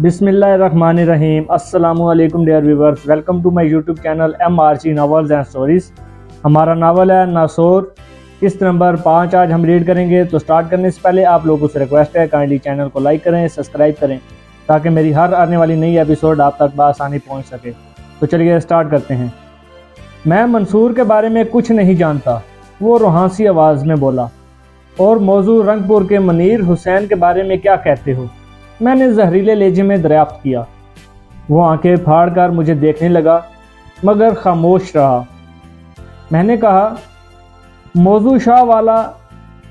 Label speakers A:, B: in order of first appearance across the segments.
A: بسم اللہ الرحمن الرحیم۔ السلام علیکم dear viewers, welcome to my YouTube channel MRC novels and stories. ہمارا ناول ہے ناسور، قسط نمبر 5 آج ہم ریڈ کریں گے۔ تو سٹارٹ کرنے سے پہلے آپ لوگوں سے ریکویسٹ ہے کائنڈلی چینل کو لائک کریں، سبسکرائب کریں تاکہ میری ہر آنے والی نئی ایپیسوڈ آپ تک بآسانی پہنچ سکے۔ تو چلیے سٹارٹ کرتے ہیں۔ میں منصور کے بارے میں کچھ نہیں جانتا، وہ روحانسی آواز میں بولا۔ اور موضوع رنگ پور کے منیر حسین کے بارے میں کیا کہتے ہو؟ میں نے زہریلے لہجے میں دریافت کیا۔ وہ آنکھیں پھاڑ کر مجھے دیکھنے لگا مگر خاموش رہا۔ میں نے کہا، موضوع شاہ والا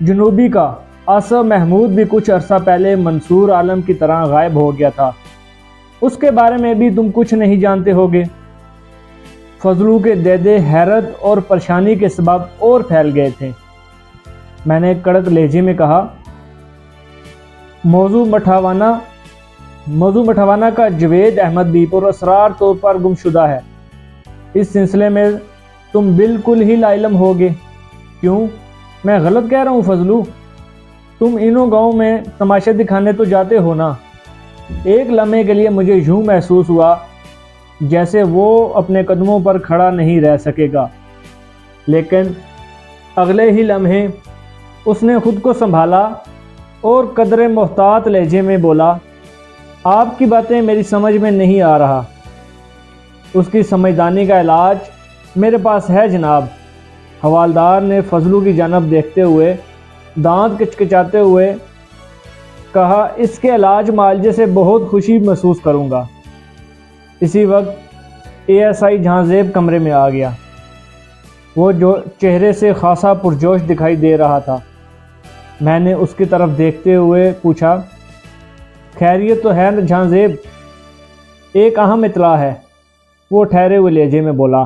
A: جنوبی کا آصف محمود بھی کچھ عرصہ پہلے منصور عالم کی طرح غائب ہو گیا تھا، اس کے بارے میں بھی تم کچھ نہیں جانتے ہوگے؟ فضلو کے دیدے حیرت اور پریشانی کے سبب اور پھیل گئے تھے۔ میں نے کڑک لہجے میں کہا، موضوع مٹھاوانہ کا جوید احمد بھی پر اسرار طور پر گم شدہ ہے۔ اس سلسلے میں تم بالکل ہی لا علم ہوگے۔ کیوں؟ میں غلط کہہ رہا ہوں فضلو؟ تم انہوں گاؤں میں تماشے دکھانے تو جاتے ہو نا؟ ایک لمحے کے لیے مجھے یوں محسوس ہوا جیسے وہ اپنے قدموں پر کھڑا نہیں رہ سکے گا، لیکن اگلے ہی لمحے اس نے خود کو سنبھالا اور قدر محتاط لہجے میں بولا، آپ کی باتیں میری سمجھ میں نہیں آ رہا۔ اس کی سمجھدانی کا علاج میرے پاس ہے جناب۔ حوالدار نے فضلو کی جانب دیکھتے ہوئے دانت کچکچاتے ہوئے کہا، اس کے علاج معالجے سے بہت خوشی محسوس کروں گا۔ اسی وقت ASI جہاں زیب کمرے میں آ گیا۔ وہ جو چہرے سے خاصا پرجوش دکھائی دے رہا تھا۔ میں نے اس کی طرف دیکھتے ہوئے پوچھا، خیریت تو ہے جہاں زیب؟ ایک اہم اطلاع ہے، وہ ٹھہرے ہوئے لہجے میں بولا۔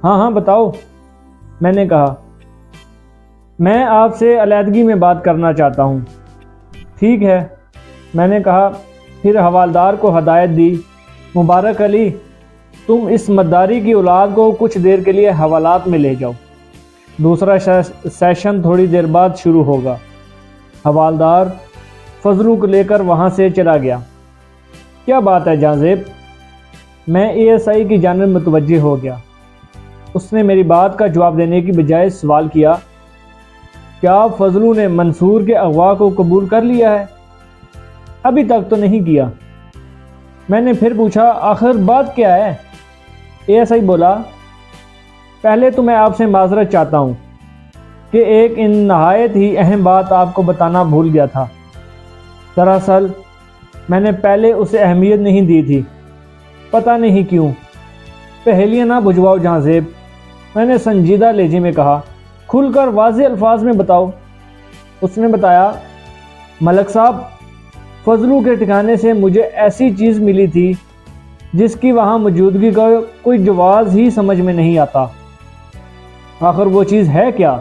A: ہاں بتاؤ، میں نے کہا۔ میں آپ سے علیحدگی میں بات کرنا چاہتا ہوں۔ ٹھیک ہے، میں نے کہا، پھر حوالدار کو ہدایت دی، مبارک علی، تم اس مداری کی اولاد کو کچھ دیر کے لیے حوالات میں لے جاؤ، دوسرا سیشن تھوڑی دیر بعد شروع ہوگا۔ حوالدار فضلو کو لے کر وہاں سے چلا گیا۔ کیا بات ہے جہاں زیب؟ میں ASI کی جانب متوجہ ہو گیا۔ اس نے میری بات کا جواب دینے کی بجائے سوال کیا، کیا فضلو نے منصور کے اغوا کو قبول کر لیا ہے؟ ابھی تک تو نہیں کیا۔ میں نے پھر پوچھا، آخر بات کیا ہے؟ ASI بولا، پہلے تو میں آپ سے معذرت چاہتا ہوں کہ ایک نہایت ہی اہم بات آپ کو بتانا بھول گیا تھا۔ دراصل میں نے پہلے اسے اہمیت نہیں دی تھی، پتہ نہیں کیوں۔ پہیلیاں نہ بجھواؤ جہاں زیب، میں نے سنجیدہ لہجے میں کہا، کھل کر واضح الفاظ میں بتاؤ۔ اس نے بتایا، ملک صاحب، فضلو کے ٹھکانے سے مجھے ایسی چیز ملی تھی جس کی وہاں موجودگی کا کوئی جواز ہی سمجھ میں نہیں آتا۔ آخر وہ چیز ہے کیا؟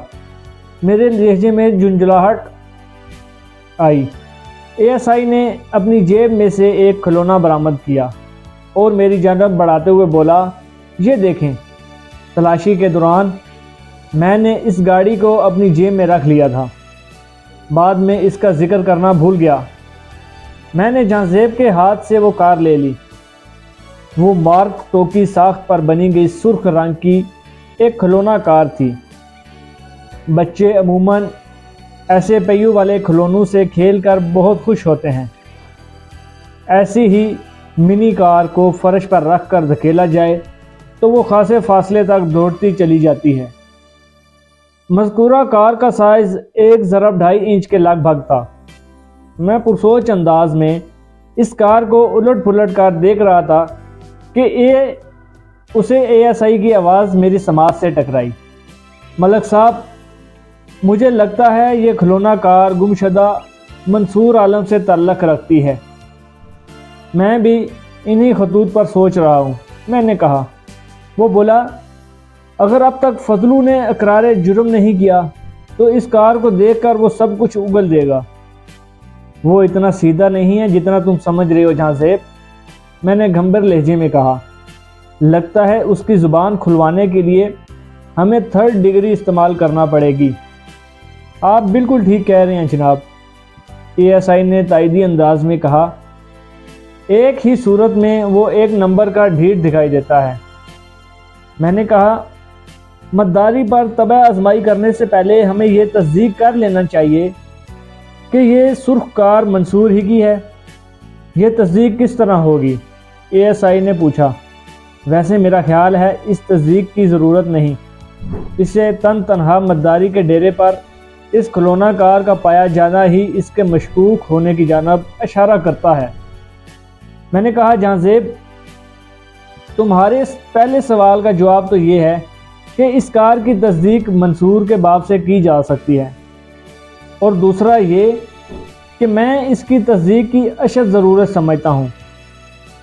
A: میرے لہجے میں جھنجھلاہٹ آئی۔ ASI نے اپنی جیب میں سے ایک کھلونا برآمد کیا اور میری جانب بڑھاتے ہوئے بولا، یہ دیکھیں۔ تلاشی کے دوران میں نے اس گاڑی کو اپنی جیب میں رکھ لیا تھا، بعد میں اس کا ذکر کرنا بھول گیا۔ میں نے جہاں زیب کے ہاتھ سے وہ کار لے لی۔ وہ مارک II کی ساخت پر بنی گئی سرخ رنگ کی ایک کھلونا کار تھی۔ بچے عموماً ایسے پہیوں والے کھلونوں سے کھیل کر بہت خوش ہوتے ہیں۔ ایسی ہی منی کار کو فرش پر رکھ کر دھکیلا جائے تو وہ خاصے فاصلے تک دوڑتی چلی جاتی ہے۔ مذکورہ کار کا سائز 1.5 انچ کے لگ بھگ تھا۔ میں پرسوچ انداز میں اس کار کو الٹ پلٹ کر دیکھ رہا تھا کہ اسے ASI کی آواز میری سماعت سے ٹکرائی، ملک صاحب، مجھے لگتا ہے یہ کھلونا کار گمشدہ منصور عالم سے تعلق رکھتی ہے۔ میں بھی انہی خطوط پر سوچ رہا ہوں، میں نے کہا۔ وہ بولا، اگر اب تک فضلو نے اقرار جرم نہیں کیا تو اس کار کو دیکھ کر وہ سب کچھ اگل دے گا۔ وہ اتنا سیدھا نہیں ہے جتنا تم سمجھ رہے ہو جہاں زیب، میں نے گھمبر لہجے میں کہا۔ لگتا ہے اس کی زبان کھلوانے کے لیے ہمیں 3rd ڈگری استعمال کرنا پڑے گی۔ آپ بالکل ٹھیک کہہ رہے ہیں جناب، ASI نے تائیدی انداز میں کہا۔ ایک ہی صورت میں وہ ایک نمبر کا ڈھیٹ دکھائی دیتا ہے۔ میں نے کہا مداری پر طبع آزمائی کرنے سے پہلے ہمیں یہ تصدیق کر لینا چاہیے کہ یہ سرخ کار منصور ہی کی ہے۔ یہ تصدیق کس طرح ہوگی؟ اے ایس آئی نے پوچھا۔ ویسے میرا خیال ہے اس تصدیق کی ضرورت نہیں، اسے تنہا مداری کے ڈیرے پر اس کھلونا کار کا پایا جانا ہی اس کے مشکوک ہونے کی جانب اشارہ کرتا ہے۔ میں نے کہا جہاں زیب، تمہارے پہلے سوال کا جواب تو یہ ہے کہ اس کار کی تصدیق منصور کے باب سے کی جا سکتی ہے، اور دوسرا یہ کہ میں اس کی تصدیق کی اشد ضرورت سمجھتا ہوں۔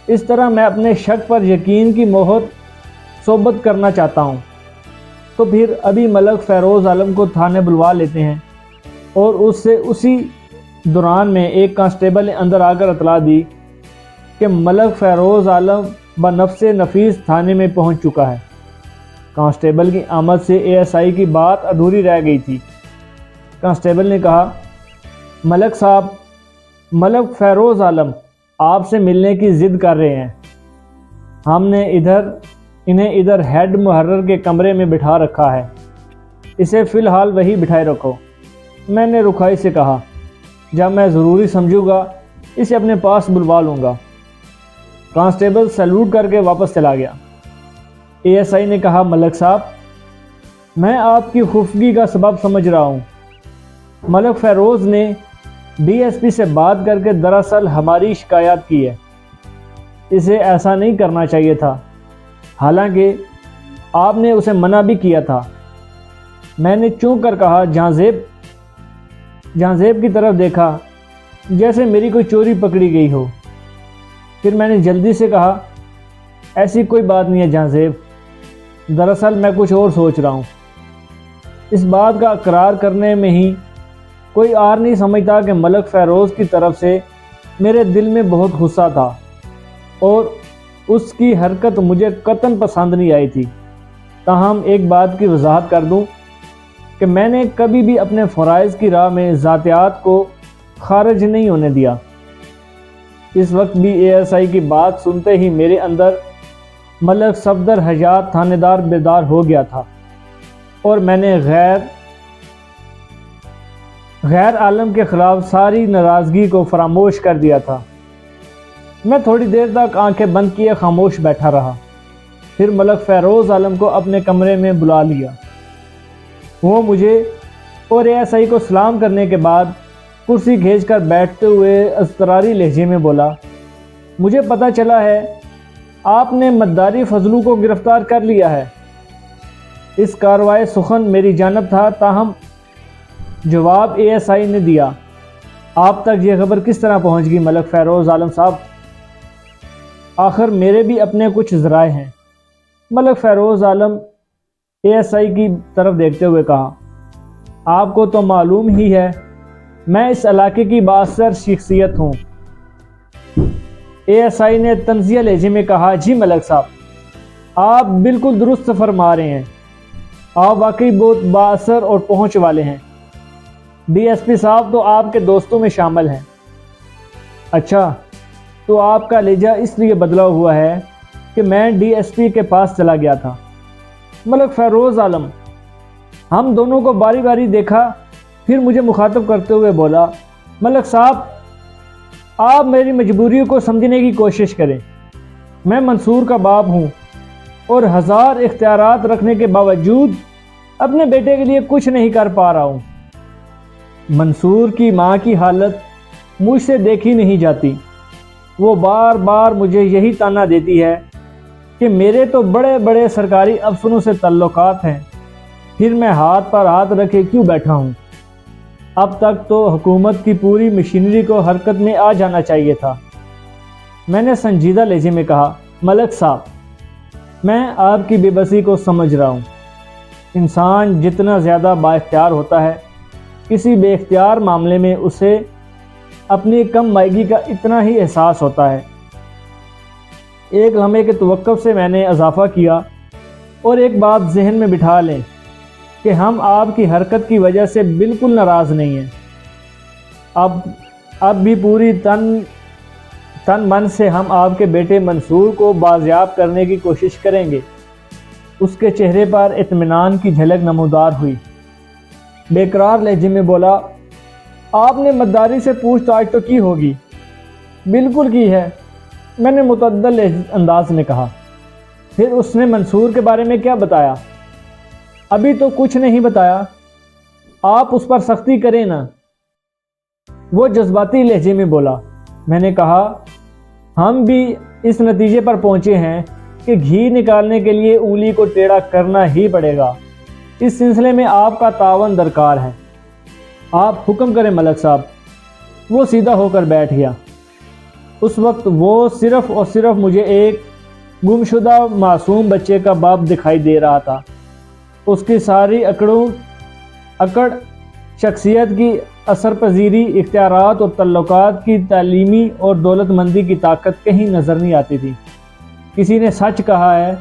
A: اس طرح میں اپنے شک پر یقین کی مہر ثابت کرنا چاہتا ہوں۔ تو پھر ابھی ملک فیروز عالم کو تھانے بلوا لیتے ہیں، اور اس سے اسی دوران میں ایک کانسٹیبل نے اندر آ کر اطلاع دی کہ ملک فیروز عالم بنفس نفیس تھانے میں پہنچ چکا ہے۔ کانسٹیبل کی آمد سے اے ایس آئی کی بات ادھوری رہ گئی تھی۔ کانسٹیبل نے کہا ملک صاحب، ملک فیروز عالم آپ سے ملنے کی ضد کر رہے ہیں۔ ہم نے انہیں ادھر ہیڈ محرر کے کمرے میں بٹھا رکھا ہے، اسے فی الحال وہی بٹھائے رکھو۔ میں نے رکھائی سے کہا جب میں ضروری سمجھوں گا اسے اپنے پاس بلوا لوں گا۔ کانسٹیبل سیلوٹ کر کے واپس چلا گیا۔ اے ایس آئی نے کہا ملک صاحب، میں آپ کی خفگی کا سبب سمجھ رہا ہوں۔ ملک فیروز نے ڈی ایس پی سے بات کر کے دراصل ہماری شکایت کی ہے۔ اسے ایسا نہیں کرنا چاہیے تھا، حالانکہ آپ نے اسے منع بھی کیا تھا۔ میں نے چونک کر کہا جہاں زیب کی طرف دیکھا جیسے میری کوئی چوری پکڑی گئی ہو۔ پھر میں نے جلدی سے کہا ایسی کوئی بات نہیں ہے جہاں زیب، دراصل میں کچھ اور سوچ رہا ہوں۔ اس بات کا اقرار کرنے میں ہی کوئی آر نہیں سمجھتا کہ ملک فیروز کی طرف سے میرے دل میں بہت غصہ تھا، اور اس کی حرکت مجھے قطعاً پسند نہیں آئی تھی۔ تاہم ایک بات کی وضاحت کر دوں کہ میں نے کبھی بھی اپنے فرائض کی راہ میں ذاتیات کو خارج نہیں ہونے دیا۔ اس وقت بھی اے ایس آئی کی بات سنتے ہی میرے اندر ملک صفدر حیات تھانے دار بیدار ہو گیا تھا، اور میں نے غیر عالم کے خلاف ساری ناراضگی کو فراموش کر دیا تھا۔ میں تھوڑی دیر تک آنکھیں بند کیے خاموش بیٹھا رہا، پھر ملک فیروز عالم کو اپنے کمرے میں بلا لیا۔ وہ مجھے اور اے ایس آئی کو سلام کرنے کے بعد کرسی کھینچ کر بیٹھتے ہوئے اضطراری لہجے میں بولا، مجھے پتہ چلا ہے آپ نے مداری فضلو کو گرفتار کر لیا ہے۔ اس کارروائے سخن میری جانب تھا، تاہم جواب اے ایس آئی نے دیا۔ آپ تک یہ خبر کس طرح پہنچ گئی ملک فیروز عالم صاحب؟ آخر میرے بھی اپنے کچھ ذرائع ہیں۔ ملک فیروز عالم اے ایس آئی کی طرف دیکھتے ہوئے کہا، آپ کو تو معلوم ہی ہے میں اس علاقے کی بااثر شخصیت ہوں۔ اے ایس آئی نے طنزیہ لہجے میں کہا، جی ملک صاحب، آپ بالکل درست فرما رہے ہیں، آپ واقعی بہت بااثر اور پہنچ والے ہیں۔ ڈی ایس پی صاحب تو آپ کے دوستوں میں شامل ہیں۔ اچھا، تو آپ کا لہجہ اس لیے بدلا ہوا ہے کہ میں ڈی ایس پی کے پاس چلا گیا تھا۔ ملک فیروز عالم، ہم دونوں کو باری باری دیکھا، پھر مجھے مخاطب کرتے ہوئے بولا، ملک صاحب، آپ میری مجبوریوں کو سمجھنے کی کوشش کریں۔ میں منصور کا باپ ہوں، اور ہزار اختیارات رکھنے کے باوجود اپنے بیٹے کے لیے کچھ نہیں کر پا رہا ہوں۔ منصور کی ماں کی حالت مجھ سے دیکھی نہیں جاتی۔ وہ بار بار مجھے یہی تانا دیتی ہے کہ میرے تو بڑے بڑے سرکاری افسروں سے تعلقات ہیں، پھر میں ہاتھ پر ہاتھ رکھے کیوں بیٹھا ہوں؟ اب تک تو حکومت کی پوری مشینری کو حرکت میں آ جانا چاہیے تھا۔ میں نے سنجیدہ لہجے میں کہا، ملک صاحب، میں آپ کی بے بسی کو سمجھ رہا ہوں۔ انسان جتنا زیادہ با اختیار ہوتا ہے، کسی بے اختیار معاملے میں اسے اپنی کم مائگی کا اتنا ہی احساس ہوتا ہے۔ ایک لمحے کے توقف سے میں نے اضافہ کیا، اور ایک بات ذہن میں بٹھا لیں کہ ہم آپ کی حرکت کی وجہ سے بالکل ناراض نہیں ہیں۔ اب بھی پوری تن من سے ہم آپ کے بیٹے منصور کو بازیاب کرنے کی کوشش کریں گے۔ اس کے چہرے پر اطمینان کی جھلک نمودار ہوئی۔ بے قرار لہجے میں بولا، آپ نے مداری سے پوچھ تاچھ تو کی ہوگی؟ بالکل کی ہے، میں نے متعدل انداز میں کہا۔ پھر اس نے منصور کے بارے میں کیا بتایا؟ ابھی تو کچھ نہیں بتایا، آپ اس پر سختی کریں نا، وہ جذباتی لہجے میں بولا۔ میں نے کہا، ہم بھی اس نتیجے پر پہنچے ہیں کہ گھی نکالنے کے لیے انگلی کو ٹیڑھا کرنا ہی پڑے گا۔ اس سلسلے میں آپ کا تعاون درکار ہے۔ آپ حکم کریں ملک صاحب۔ وہ سیدھا ہو کر بیٹھ گیا۔ اس وقت وہ صرف اور صرف مجھے ایک گمشدہ معصوم بچے کا باپ دکھائی دے رہا تھا۔ اس کی ساری اکڑ، شخصیت کی اثر پذیری، اختیارات اور تعلقات کی تعلیمی اور دولت مندی کی طاقت کہیں نظر نہیں آتی تھی۔ کسی نے سچ کہا ہے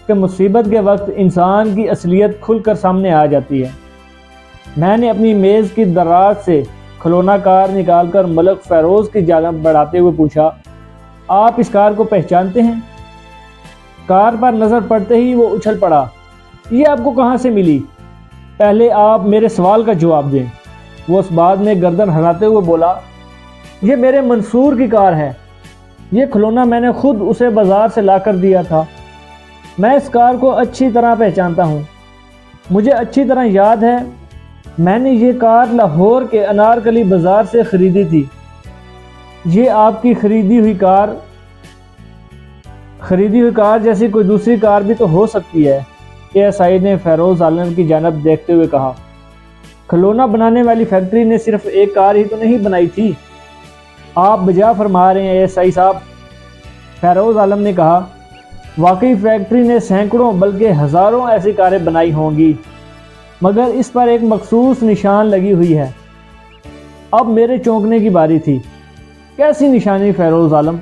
A: کہ مصیبت کے وقت انسان کی اصلیت کھل کر سامنے آ جاتی ہے۔ میں نے اپنی میز کی دراز سے کھلونا کار نکال کر ملک فیروز کی جانب بڑھاتے ہوئے پوچھا، آپ اس کار کو پہچانتے ہیں؟ کار پر نظر پڑتے ہی وہ اچھل پڑا، یہ آپ کو کہاں سے ملی؟ پہلے آپ میرے سوال کا جواب دیں۔ وہ اس بات میں گردن ہلاتے ہوئے بولا، یہ میرے منصور کی کار ہے، یہ کھلونا میں نے خود اسے بازار سے لا کر دیا تھا۔ میں اس کار کو اچھی طرح پہچانتا ہوں، مجھے اچھی طرح یاد ہے میں نے یہ کار لاہور کے انارکلی بازار سے خریدی تھی۔ یہ آپ کی خریدی ہوئی کار جیسی کوئی دوسری کار بھی تو ہو سکتی ہے، ASI نے فیروز عالم کی جانب دیکھتے ہوئے کہا۔ کھلونا بنانے والی فیکٹری نے صرف ایک کار ہی تو نہیں بنائی تھی، آپ بجا فرما رہے ہیں ASI صاحب، فیروز عالم نے کہا۔ واقعی فیکٹری نے سینکڑوں بلکہ ہزاروں ایسی کاریں بنائی ہوں گی، مگر اس پر ایک مخصوص نشان لگی ہوئی ہے۔ اب میرے چونکنے کی باری تھی۔ کیسی نشانی فیروز عالم؟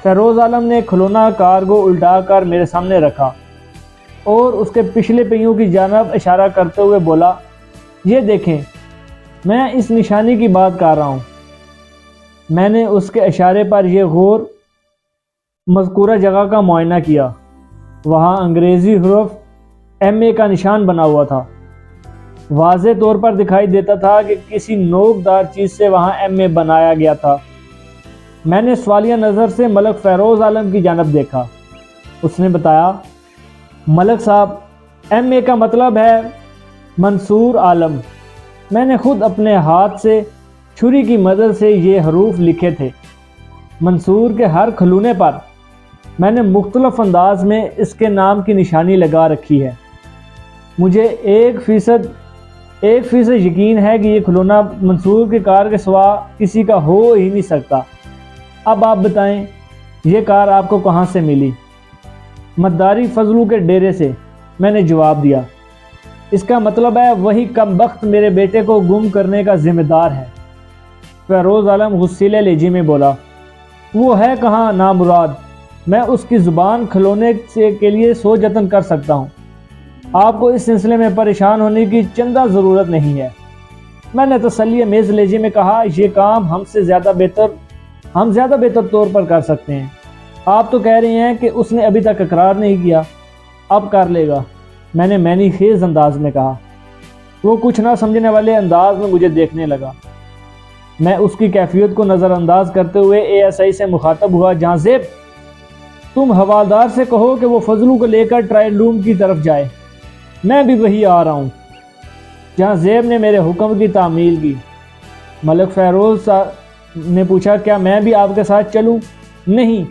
A: فیروز عالم نے کھلونا کار کو الٹا کر میرے سامنے رکھا اور اس کے پچھلے پہیوں کی جانب اشارہ کرتے ہوئے بولا، یہ دیکھیں، میں اس نشانی کی بات کر رہا ہوں۔ میں نے اس کے اشارے پر یہ غور مذکورہ جگہ کا معائنہ کیا۔ وہاں انگریزی حرف MA کا نشان بنا ہوا تھا۔ واضح طور پر دکھائی دیتا تھا کہ کسی نوکدار چیز سے وہاں MA بنایا گیا تھا۔ میں نے سوالیہ نظر سے ملک فیروز عالم کی جانب دیکھا۔ اس نے بتایا، ملک صاحب، MA کا مطلب ہے منصور عالم۔ میں نے خود اپنے ہاتھ سے چھری کی مدد سے یہ حروف لکھے تھے۔ منصور کے ہر کھلونے پر میں نے مختلف انداز میں اس کے نام کی نشانی لگا رکھی ہے۔ مجھے 1% یقین ہے کہ یہ کھلونا منصور کی کار کے سوا کسی کا ہو ہی نہیں سکتا۔ اب آپ بتائیں، یہ کار آپ کو کہاں سے ملی؟ مداری فضلو کے ڈیرے سے، میں نے جواب دیا۔ اس کا مطلب ہے وہی کم بخت میرے بیٹے کو گم کرنے کا ذمہ دار ہے، فیروز عالم غصیلے لہجے میں بولا۔ وہ ہے کہاں نامراد؟ میں اس کی زبان کھلونے کے لیے سو جتن کر سکتا ہوں۔ آپ کو اس سلسلے میں پریشان ہونے کی چندہ ضرورت نہیں ہے، میں نے تسلی میز لہجے میں کہا۔ یہ کام ہم زیادہ بہتر طور پر کر سکتے ہیں۔ آپ تو کہہ رہے ہیں کہ اس نے ابھی تک اقرار نہیں کیا، اب کر لے گا، میں نے معنی خیز انداز میں کہا۔ وہ کچھ نہ سمجھنے والے انداز میں مجھے دیکھنے لگا۔ میں اس کی کیفیت کو نظر انداز کرتے ہوئے ASI سے مخاطب ہوا، جہاں زیب، تم حوالدار سے کہو کہ وہ فضلو کو لے کر ٹرائل روم کی طرف جائے، میں بھی وہی آ رہا ہوں۔ جہاں زیب نے میرے حکم کی تعمیل کی۔ ملک فیروز نے پوچھا، کیا میں بھی آپ کے ساتھ چلوں؟ نہیں،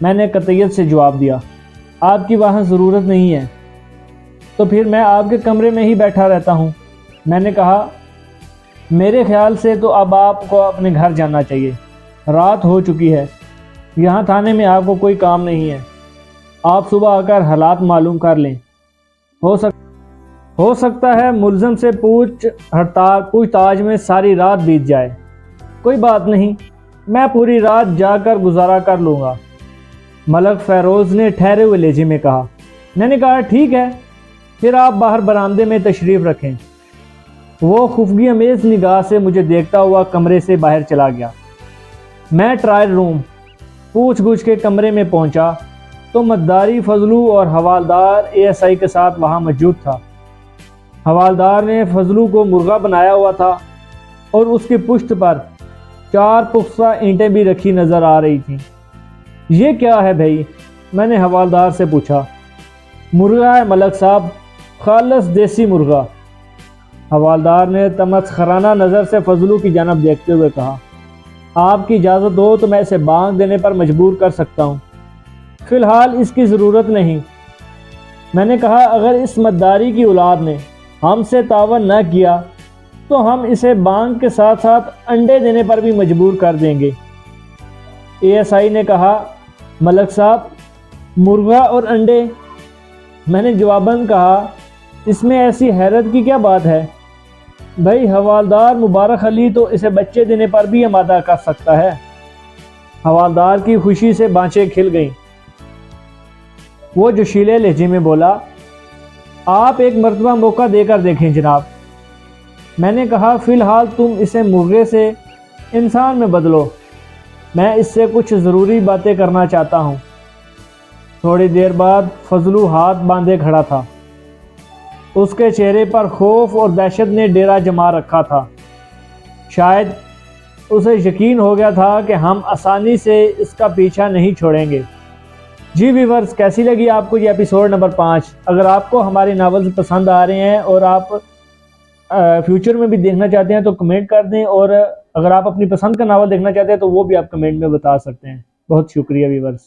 A: میں نے قطعیت سے جواب دیا، آپ کی وہاں ضرورت نہیں ہے۔ تو پھر میں آپ کے کمرے میں ہی بیٹھا رہتا ہوں، میں نے کہا۔ میرے خیال سے تو اب آپ کو اپنے گھر جانا چاہیے، رات ہو چکی ہے، یہاں تھانے میں آپ کو کوئی کام نہیں ہے۔ آپ صبح آ کر حالات معلوم کر لیں، ہو سکتا ہے ملزم سے پوچھ تاچھ میں ساری رات بیت جائے۔ کوئی بات نہیں، میں پوری رات جا کر گزارا کر لوں گا، ملک فیروز نے ٹھہرے ہوئے لہجے میں کہا۔ میں نے کہا، ٹھیک ہے، پھر آپ باہر برآمدے میں تشریف رکھیں۔ وہ خفگی امیز نگاہ سے مجھے دیکھتا ہوا کمرے سے باہر چلا گیا۔ میں ٹرائل روم پوچھ گچھ کے کمرے میں پہنچا تو مداری فضلو اور حوالدار ASI کے ساتھ وہاں موجود تھا۔ حوالدار نے فضلو کو مرغا بنایا ہوا تھا اور اس کی پشت پر 4 پختہ اینٹیں بھی رکھی نظر آ رہی تھیں۔ یہ کیا ہے بھائی؟ میں نے حوالدار سے پوچھا۔ مرغا ہے ملک صاحب، خالص دیسی مرغا۔ حوالدار نے تمسخرانہ نظر سے فضلو کی جانب دیکھتے ہوئے کہا، آپ کی اجازت ہو تو میں اسے بانگ دینے پر مجبور کر سکتا ہوں، فی الحال اس کی ضرورت نہیں۔ میں نے کہا، اگر اس مداری کی اولاد نے ہم سے تعاون نہ کیا تو ہم اسے بانگ کے ساتھ ساتھ انڈے دینے پر بھی مجبور کر دیں گے۔ ASI نے کہا، ملک صاحب مرغا اور انڈے؟ میں نے جواباً کہا، اس میں ایسی حیرت کی کیا بات ہے بھائی؟ حوالدار مبارک علی تو اسے بچے دینے پر بھی آمادہ کر سکتا ہے۔ حوالدار کی خوشی سے بانچیں کھل گئیں۔ وہ جوشیلے لہجے میں بولا، آپ ایک مرتبہ موقع دے کر دیکھیں جناب۔ میں نے کہا، فی الحال تم اسے مرغے سے انسان میں بدلو، میں اس سے کچھ ضروری باتیں کرنا چاہتا ہوں۔ تھوڑی دیر بعد فضلو ہاتھ باندھے کھڑا تھا۔ اس کے چہرے پر خوف اور دہشت نے ڈیرا جما رکھا تھا۔ شاید اسے یقین ہو گیا تھا کہ ہم آسانی سے اس کا پیچھا نہیں چھوڑیں گے۔ جی ویورز، کیسی لگی آپ کو یہ ایپیسوڈ نمبر 5؟ اگر آپ کو ہمارے ناولز پسند آ رہے ہیں اور آپ فیوچر میں بھی دیکھنا چاہتے ہیں تو کمنٹ کر دیں، اور اگر آپ اپنی پسند کا ناول دیکھنا چاہتے ہیں تو وہ بھی آپ کمنٹ میں بتا سکتے ہیں۔ بہت شکریہ ویورز۔